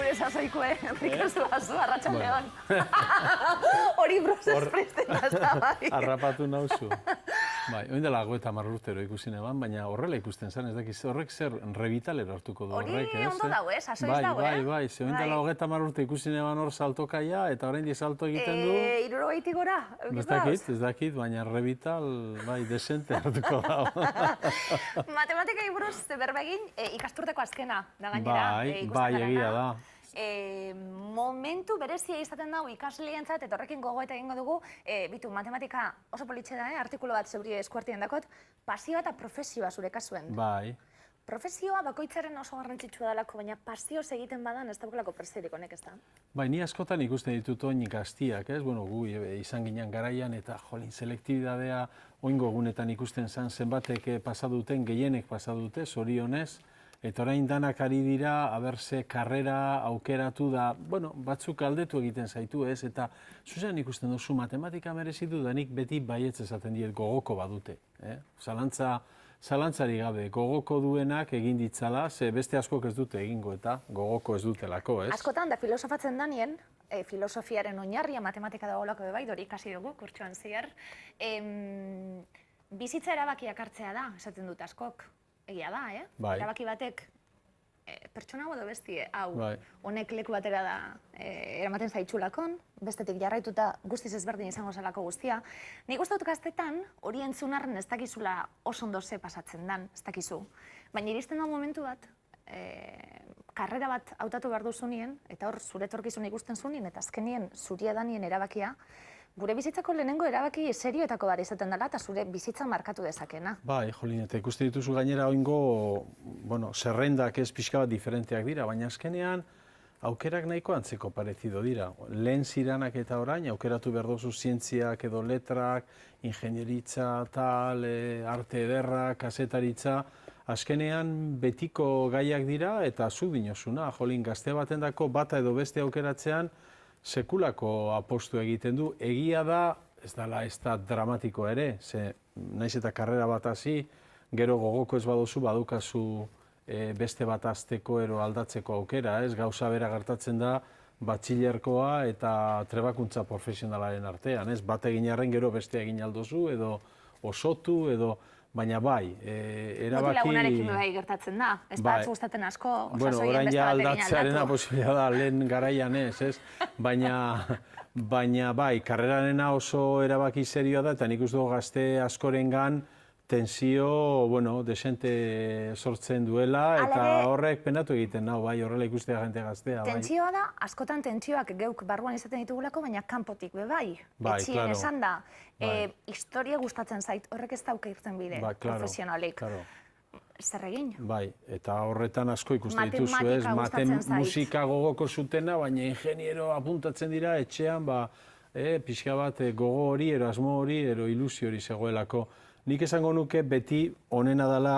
gure sasoikue, Rikazu bazu, arratsaldeon. Hori brozes presten da, bai. Harrapatu nauzu. Bai, oin dela 50 urtero ikusi neban, baina horrela ikusten zen, ez dakiz, horrek zer revitalero hartuko du horrek, ez? Hori ondo dago, sasoiz dago, Bai, ze oin dela 50 urte ikusi neban hor saltokaia, eta orain salto egiten du... 60 gora, Ez dakit, baina revital, bai, desente hartuko dago. Matematika buruz berbegin, ikasturteko azkena, da gainera. Bai, egia da. Momentu berezia izaten dago ikasleentzat, eta horrekin gogoeta egingo dugu, bitu, matematika oso politxe da, artikulu bat zeuri eskuartien dakot, pasioa eta profesioa zure kasuen. Bai. Profesioa bakoitzaren oso garrantzitsua dalako, baina pasioz egiten badan ez daukelako presiorik honek, ez da? Bai, ni askotan ikusten ditut oin gaztiak, ez? Bueno, gu izan ginen garaian eta jolin selektibidadea oingo egunetan ikusten zen zenbatek pasaduten, gehienek pasadute, zorionez, eta orain danak ari dira, haberse karrera aukeratu da, bueno, batzuk aldetu egiten zaitu, ez? Eta zuzen ikusten duzu matematika merezitu da nik beti baietz esaten diet gogoko badute, Zalantzari gabe, gogoko duenak egin ditzala, ze beste askok ez dute egingo eta gogoko ez dutelako, ez? Askotan da filosofatzen danien, filosofiaren oinarria matematika dagoelako bai, dori ikasi dugu, kurtsuan zehar, bizitza erabakiak hartzea da, esaten dut askok, egia da, Bai. Erabaki batek, pertsona edo bestie, hau, Bai. honek leku batera da eramaten zaitxulakon, bestetik jarraituta guztiz ezberdin izango zelako guztia. Nik uste dut gaztetan, hori entzunarren ez dakizula oso ondo ze pasatzen dan, ez dakizu. Baina iristen da momentu bat, karrera bat hautatu behar duzunien, eta hor zure etorkizuna ikusten zunien, eta azkenien zuria danien erabakia, gure bizitzako lehenengo erabaki serioetako bat izaten dela, eta zure bizitza markatu dezakena. Bai, jolin, eta ikusten dituzu gainera oingo, bueno, zerrendak ez pixka bat diferenteak dira, baina azkenean aukerak nahiko antzeko parezido dira. Lehen ziranak eta orain, aukeratu behar duzu zientziak edo letrak, ingenieritza, tal, arte ederrak, kazetaritza, azkenean betiko gaiak dira eta zu dinosuna, jolin, gazte batendako bata edo beste aukeratzean, sekulako apostu egiten du. Egia da, ez da dramatiko ere, ze naiz eta karrera bat hasi, gero gogoko ez baduzu, badukazu beste bat azteko ero aldatzeko aukera, ez? Gauza bera gertatzen da, batxilerkoa eta trebakuntza profesionalaren artean, ez? Bat egin arren gero beste egin aldozu, edo osotu, edo... Baina bai, erabaki... Mutu lagunarekin bai gertatzen da, ez batzu gustatzen asko, orain ja aldatzearena posibilitatea da, lehen garaian ez? Baina bai, karrerarena oso erabaki serioa da, eta nik uste gazte askorengan tensio, bueno, desente sortzen duela, eta horrek penatu egiten nau, bai, horrela ikustea jente gaztea. Tentsioa da, askotan tentsioak geuk barruan izaten ditugulako, baina kanpotik be bai. Etxien esan da, historia gustatzen zait, horrek ez dauka irten bide profesionalik. Zer egin? Bai, eta horretan asko ikusten dituzu, ez? Musika gogoko zutena, baina ingeniero apuntatzen dira, etxean, pixka bat gogo hori, ero asmo hori, ero ilusio hori zegoelako. Nik esango nuke beti onena dela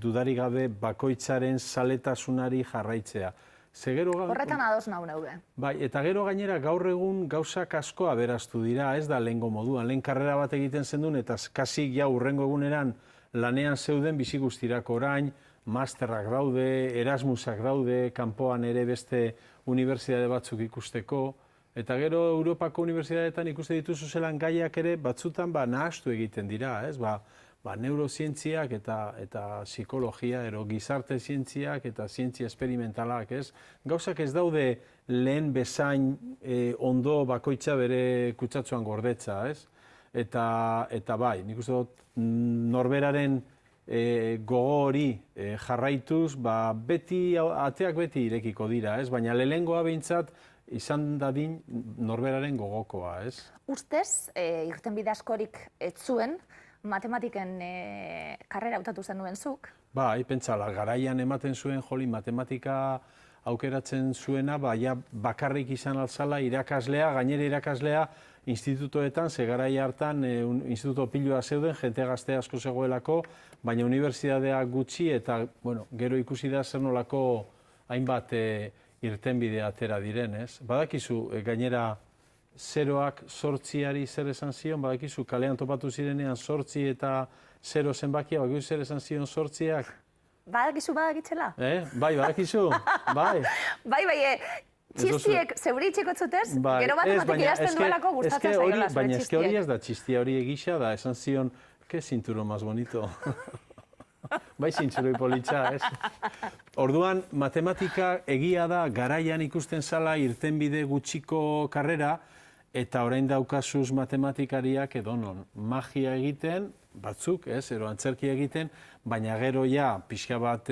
dudarik gabe bakoitzaren zaletasunari jarraitzea. Horretan ados naude. Bai, eta gero gainera gaur egun gauzak asko aberaztu dira, ez da lehengo moduan. Lehen karrera bat egiten zendun eta kasik ja urrengo eguneran lanean zeuden bizi guztirako orain, masterrak daude, Erasmusak daude, kanpoan ere beste unibertsitate batzuk ikusteko. Eta gero Europako unibertsitateetan ikuste dituzu zelan gaiak ere batzutan nahastu egiten dira, ez? Neurozientziak eta psikologia, ero gizarte zientziak eta zientzia esperimentalak, ez? Gauzak ez daude lehen bezain ondo bakoitza bere kutsatzuan gordetza, ez? Eta bai, nik uste dut norberaren gogo hori jarraituz, ateak beti irekiko dira, ez? Baina lehengoa behintzat, izan dadin norberaren gogokoa, ez? Ustez, irtenbide askorik ez zuen, matematiken karrera hautatu zenuen zuk? Bai, pentsala, garaian ematen zuen joli matematika aukeratzen zuena, bakarrik izan alzala irakaslea, gainera irakaslea institutoetan, ze garai hartan instituto pilua zeuden, jente gazte asko zegoelako, baina unibertsitateak gutxi eta, bueno, gero ikusi da zer nolako hainbat irtenbidea atera diren, ez? Badakizu, gainera, zeroak sortziari zer esan zion, badakizu, kalean topatu zirenean sortzi eta zero zenbakia, badakizu zer esan zion sortziak? Badakitzela? Bai, badakizu, bai. Bai, txistiek zeure itxeko zutez, gero matematik idazten duelako gustatzen zaiola zure baina txistiek. hori ez da txistia, hori egisa da, esan zion, que zinturo más bonito. Bai, zintzuroi politxa, ez? Orduan, matematika egia da, garaian ikusten zala irtenbide gutxiko karrera, eta orain daukazuz matematikariak edonon. Magia egiten, batzuk, ez, ero antzerki egiten, baina gero ja, pixka bat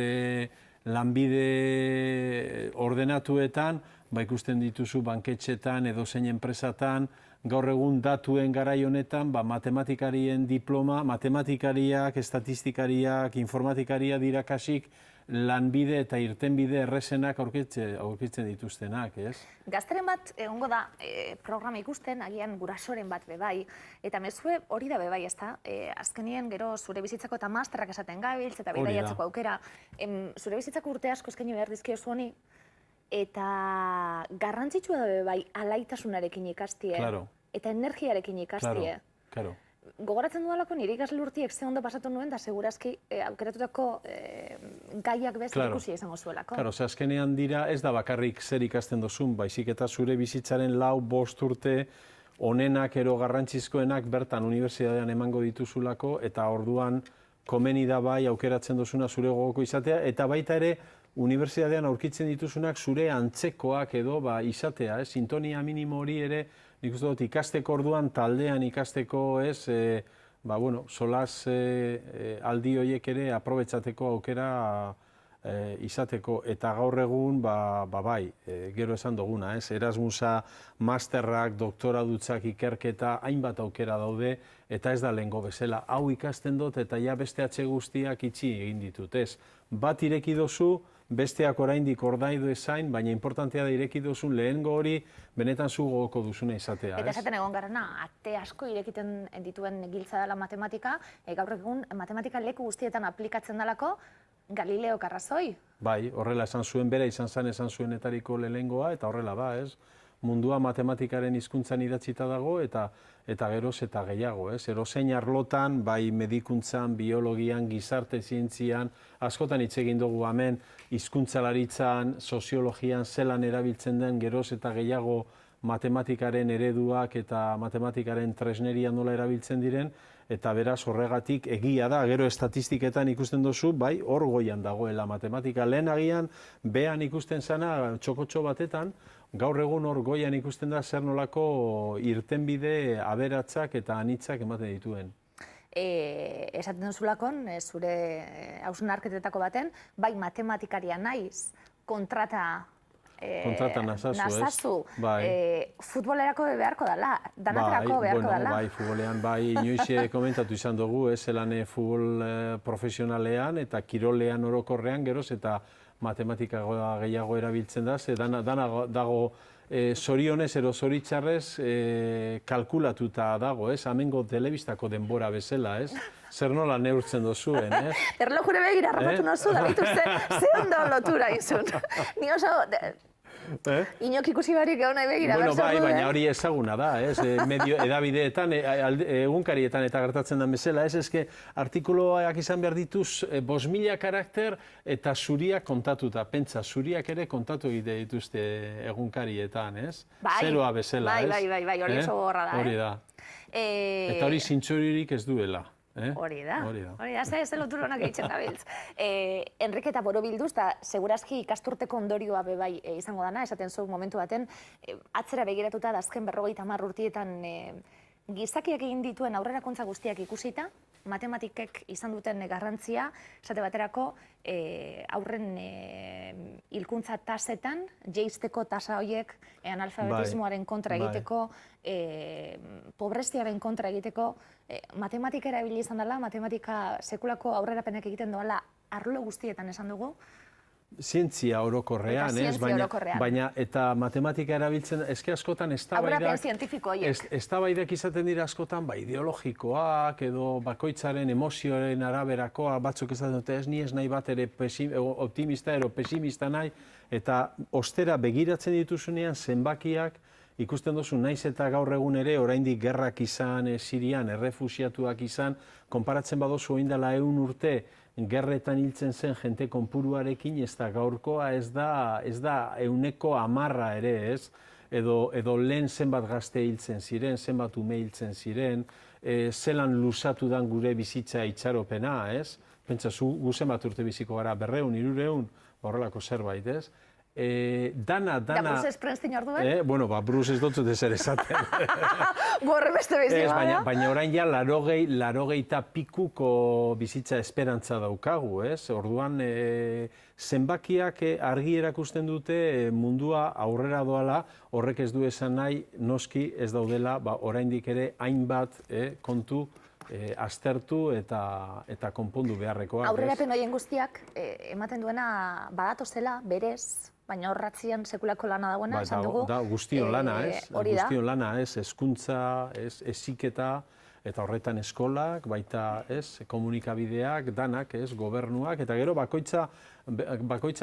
lanbide ordenatuetan, ikusten dituzu banketxetan, edozein enpresatan, gaur egun datuen garai honetan, matematikarien diploma, matematikariak, estatistikariak, informatikariak dirakasik, lanbide eta irtenbide errezenak aurkitzen dituztenak, ez? Gazteren bat egongo da programa ikusten, agian gurasoren bat bebai, eta mezue hori da bebai, ezta? Azkenien gero zure bizitzako eta masterrak esaten gabiltz, eta bidaiatzeko aukera. Zure bizitzako urte asko eskaini behar dizkiozu honi, eta garrantzitsua da bebai alaitasunarekin ikastie, eta energiarekin ikastie. Claro. Gogoratzen dudalako nire ikasle urtiek ze ondo pasatu nuen, da segurazki aukeratutako gaiak beste ikusia izango zuelako. Claro, azkenean dira ez da bakarrik zer ikasten dozun, baizik eta zure bizitzaren 4-5 urte onenak ero garrantzizkoenak bertan unibertsitatean emango dituzulako, eta orduan komeni da bai aukeratzen dozuna zure gogoko izatea, eta baita ere unibertsitatean aurkitzen dituzunak zure antzekoak edo izatea, sintonia minimo hori ere, nik uste dut ikasteko orduan taldean ikasteko solas aldi horiek ere aprobetxateko aukera izateko, eta gaur egun, bai, gero esan duguna, Erasmusa, masterrak, doktoradutzak, ikerketa, hainbat aukera daude, eta ez da lehengo bezala. Hau ikasten dut, eta ja beste atxe guztiak itxi egin ditut, ez? Bat ireki dozu, besteak oraindik ordaidu ezain, baina importantea da ireki duzun lehengo hori, benetan zu gogoko duzuna izatea, ez? Eta esaten egon garana, ate asko irekiten dituen giltza dela matematika, gaur egun matematika leku guztietan aplikatzen dalako, Galileo Karrazoi. Bai, horrela esan zuen, bera izan zuenetariko lehengoa, eta horrela da, ez? Mundua matematikaren hizkuntzan idatzita dago, eta geroz eta gehiago, ez? Edozein arlotan, bai medikuntzan, biologian, gizarte zientzian, askotan hitz egin dugu hemen, hizkuntzalaritzan, soziologian, zelan erabiltzen den geroz eta gehiago matematikaren ereduak eta matematikaren tresneria nola erabiltzen diren, eta beraz horregatik egia da, gero estatistiketan ikusten duzu, bai, hor goian dagoela matematika. Lehen agian, behan ikusten zana, txokotxo batetan, gaur egun hor goian ikusten da zer nolako irtenbide aberatzak eta anitzak ematen dituen. Esaten duzulakon, zure hausnarketetako baten, bai matematikaria naiz, kontrata nazazu, futbolerako beharko dela, danaterako beharko dela. Bai, futbolean, bai, inoiz komentatu izan dugu, zelan futbol profesionalean eta kirolean orokorrean geroz, eta matematika gehiago erabiltzen da, ze dana dago zorionez ero zoritzarrez kalkulatuta dago, ez? Hemengo telebistako denbora bezala, ez? Zer nola neurtzen dozuen, ez? Erlojure begira rapatu nozu, da dituzte, ze ondo lotura izun. Ni oso... Inok ikusi barik egon nahi begira, bai, baina hori ezaguna da, ez? Edabideetan, egunkarietan eta gertatzen den bezala, ez? Ezke, artikuloak izan behar dituz 5.000 karakter eta zuriak kontatuta. Pentsa, zuriak ere kontatu egite dituzte egunkarietan, ez? Zeroa bezala, ez? Bai, hori oso gorra da, Hori da. Eta hori zintzuririk ez duela. Hori da, ze lotura honak egiten gabiltz. Enriketa borobilduz, eta segurazki ikasturteko ondorioa bebai izango dana, esaten zu momentu baten, atzera begiratuta da azken 50 urtietan gizakiak egin dituen aurrerakuntza guztiak ikusita, matematikek izan duten garrantzia, esate baterako aurren hilkuntza tasetan, jeisteko tasa horiek analfabetismoaren kontra egiteko, pobreziaren kontra egiteko, matematika erabili izan dela, matematika sekulako aurrerapenak egiten doala arlo guztietan esan dugu. Zientzia orokorrean, ez? Baina eta matematika erabiltzen, eske askotan eztabaidak izaten dira askotan, ideologikoak edo bakoitzaren emozioaren araberakoa, batzuk esaten dute ez, ni ez nahi bat ere optimista ero pesimista nahi, eta ostera begiratzen dituzunean zenbakiak ikusten duzu naiz eta gaur egun ere oraindik gerrak izan, Sirian, errefusiatuak izan, konparatzen badozu orain dela 100 urte gerretan hiltzen zen jente konpuruarekin, ez da gaurkoa, ez da 100 ere, ez? Edo lehen zenbat gazte hiltzen ziren, zenbat ume hiltzen ziren, zelan luzatu dan gure bizitza itxaropena, ez? Pentsa, gu zenbat urte biziko gara, 200, 300, horrelako zerbait, ez? Dana... Da Bruce Springsteen orduen? Bueno, Bruce ez dutzu dezer esaten. Gorre beste bizi bada. Baina orain ja 80 pikuko bizitza esperantza daukagu, ez? Orduan, zenbakiak argi erakusten dute mundua aurrera doala, horrek ez du esan nahi, noski ez daudela, oraindik ere hainbat kontu aztertu eta konpondu beharrekoak. Aurrerapen horien guztiak ematen duena badatozela, berez, baina horratzian sekulako lana dagoena, esan dugu. Da, guztion lana, ez? Hori da. Guztion lana, ez? Hezkuntza, heziketa, eta horretan eskolak, baita, ez? Komunikabideak, danak, ez? Gobernuak, eta gero bakoitza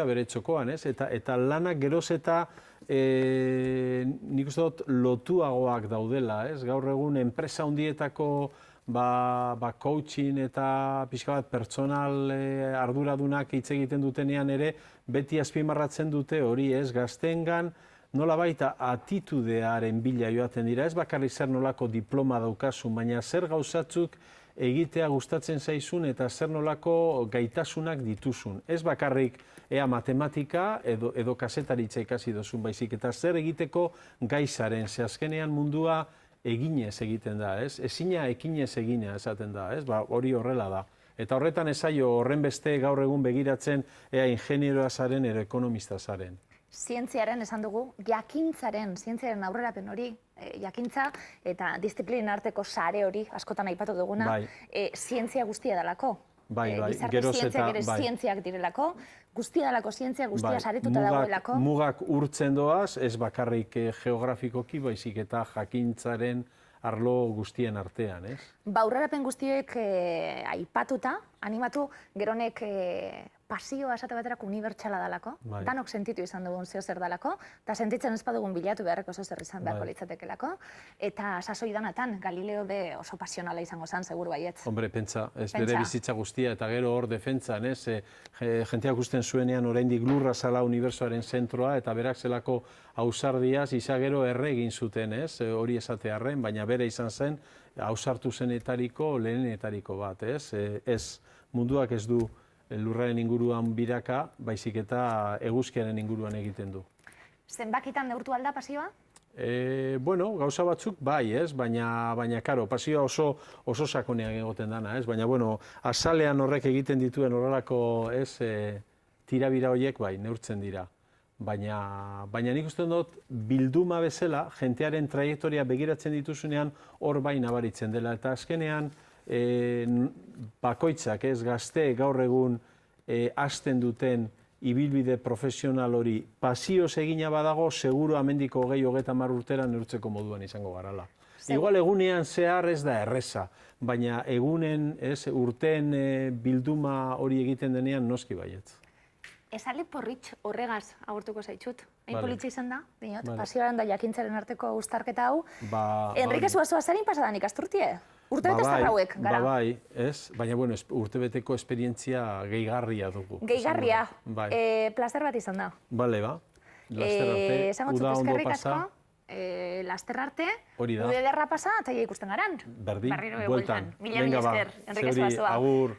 bere txokoan, ez? Eta lanak geroz eta nik uste dut lotuagoak daudela, ez? Gaur egun enpresa handietako coaching eta pixka bat pertsonal arduradunak hitz egiten dutenean ere, beti azpimarratzen dute hori, ez, gazteengan nola baita atitudearen bila joaten dira, ez bakarrik zer nolako diploma daukasun, baina zer gauzatzuk egitea gustatzen zaizun eta zer nolako gaitasunak dituzun. Ez bakarrik ea matematika edo kasetaritza ikasi dozun baizik, eta zer egiteko gaizaren, ze azkenean mundua eginez egiten da, ez? Ezina ekinez egina esaten da, ez? Hori horrela da. Eta horretan ezaio horren beste gaur egun begiratzen ea ingenieroa zaren edo ekonomista zaren. Zientziaren esan dugu, zientziaren aurrerapen hori, jakintza eta disiplinen arteko sare hori, askotan aipatu duguna, zientzia guztia dalako. Gizarte zientziak ere zientziak direlako, guztia dalako zientzia, guztia saretuta dagoelako. Mugak urtzen doaz, ez bakarrik geografikoki, baizik eta jakintzaren arlo guztien artean, ez? Aurrerapen guztiek aipatuta, animatu, geronek pasioa esate baterako unibertsala dalako, danok sentitu izan dugun zeo zer dalako, eta sentitzen ez badugun bilatu beharreko oso zer izan beharko litzatekelako, eta sasoi danatan, Galileo be oso pasionala izango zen, seguru baietz. Hombre, pentsa, ez bere bizitza guztia, eta gero hor defentzan, ez? Jenteak usten zuenean oraindik lurra zala unibertsoaren zentroa, eta berak zelako ausardiaz, izagero erregin zuten, ez? Hori esatearren, baina bere izan zen, ausartu zenetariko, lehenetariko bat, ez? Ez, munduak ez du lurraren inguruan biraka, baizik eta eguzkiaren inguruan egiten du. Zenbakitan neurtu alda pasioa? Bueno, gauza batzuk bai, ez? Baina, karo, pasioa oso sakonean egoten dana, ez? Baina, bueno, azalean horrek egiten dituen horrelako, ez, tirabira horiek bai, neurtzen dira. Baina nik uste dut, bilduma bezala, jentearen traiektoria begiratzen dituzunean, hor bai nabaritzen dela. Eta azkenean, bakoitzak, ez, gazte gaur egun hasten duten ibilbide profesional hori pasioz egina badago, seguru amendiko 20-30 urtera neurtzeko moduan izango garala. Igual egunean zehar ez da erreza, baina egunen, urteen bilduma hori egiten denean noski baietz. Esale porritx horregaz agurtuko zaitxut. Hain politxe izan da, pasioaren da jakintzaren arteko uztarketa hau. Enrique Zuazoa zerin pasadan ikasturtie? Urtebete zarrauek, gara? Bai, ez, baina bueno, urtebeteko esperientzia gehigarria dugu. Gehigarria, plazer bat izan da. Bale, ba, laster arte, uda ondo pasa. Laster arte, ude ederra pasa, eta ikusten garan. Berdin, bueltan. Mila esker, Enrique Zuazoa. Agur.